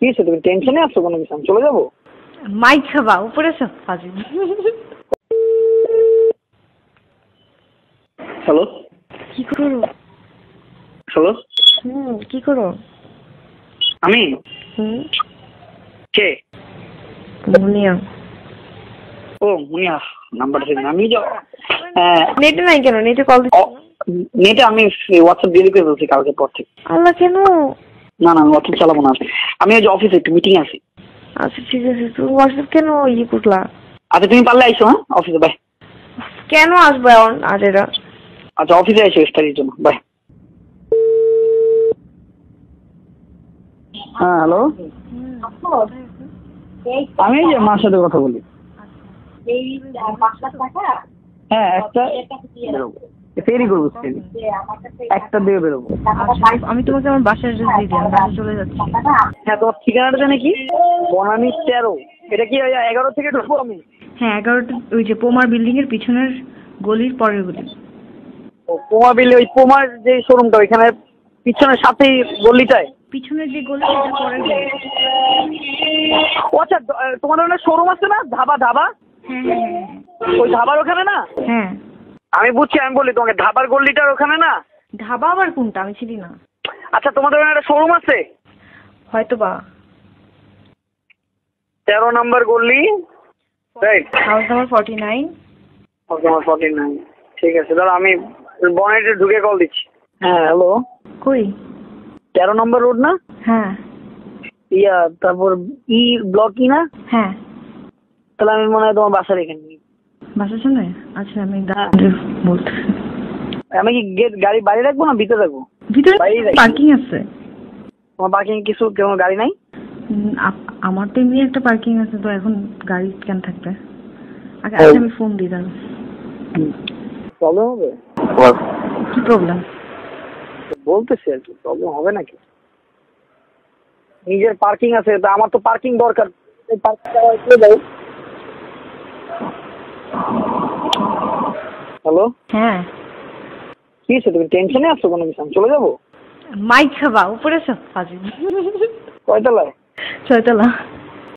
কি হয়েছে, তুমি টেনশনে আছো কোনো কিছু? আমি চলে যাবো? মাইক খাবা উপরে সব ফাজিল। হ্যালো কি করো? হ্যালো কি করো? আমি কে? মুনিয়া। ও মুনিয়া, নাম্বারটা ঠিক না। আমি নেটে নাই কেন? নেটে কল নেটে আমি হোয়াটসঅ্যাপ ডিলিট করে বলছি কালকে পর থেকে। আল্লাহ, কেন? না না, হোয়াটসঅ্যাপ চালাবো না। আমি ওই যে অফিসে একটু মিটিং আছি। আচ্ছা ঠিক আছে, তুমি হোয়াটসঅ্যাপ কেন ইয়ে করলা? আচ্ছা তুমি পারলে আইসো। হ্যাঁ অফিসে, বাই। কেন আসবো এখন আজ এরা? আচ্ছা অফিসে আইসো স্টাডির জন্য, বাই। হ্যাঁ হ্যালো, আমি এই যে মার সাথে কথা বলি। হ্যাঁ একটা ফেরি করবো, একটা দিয়ে বেরোবো। আমি তোমাকে আমার বাসার অ্যাড্রেস দিয়ে দিই, আমি বাসায় চলে যাচ্ছি। হ্যাঁ তোমার ঠিকানাটা জানে কি? বনানী 13। এটা কি 11 থেকে ঢুকবো আমি? হ্যাঁ 11টা, ওই যে পোমার বিল্ডিং এর পিছনের গলির পরের গলি। ও পোমা বিলে, ওই পোমার যে শোরুমটা ওইখানে পিছনের সাথেই গলিটায়? পিছনের যে গলি সেটা পরের গলি। ও আচ্ছা, তোমার ওখানে শোরুম আছে না, ধাবা? ধাবা, হ্যাঁ, ওই ধাবার ওখানে না? হ্যাঁ আমি বুঝছি, আমি বলি তোমাকে ধাবার গলিটার ওখানে না? ধাবা আবার কোনটা? আমি চিনি না। আচ্ছা তোমাদের ওখানে একটা শোরুম আছে হয়তো বা। 13 নম্বর গলি, রাইট? House number 49। নাম্বার 49। ঠিক আছে, ধরো আমি বনানীতে ঢুকে কল দিচ্ছি। হ্যাঁ হ্যালো, কই? 13 নম্বর রোড না? হ্যাঁ তারপর ব্লক না? হ্যাঁ। তাহলে আমি মনে হয় তোমার বাসার এখানে। বাসার সামনে? আচ্ছা আমি বলতেছি। আমি কি গাড়ি বাইরে রাখবো না ভিতরে রাখবো? ভিতরে পার্কিং আছে। তোমার পার্কিং কিছু কোনো গাড়ি নাই? আমার তো এমনি একটা পার্কিং আছে, তো এখন গাড়ি কেন থাকবে? আগে আমি ফোন দিই দাঁড়ান। প্রবলেম হবে? কি প্রবলেম? বলতেছি আর কি, প্রবলেম হবে নাকি? নিজের পার্কিং আছে, তা আমার তো পার্কিং দরকার। হ্যালো হ্যাঁ কি হয়েছে, তুমি টেনশনে আছো কোনো কিছু? আমি চলে যাবো? মাইক খাবা উপরে সব ফাজিল। কয়তলায়? 6 তলা।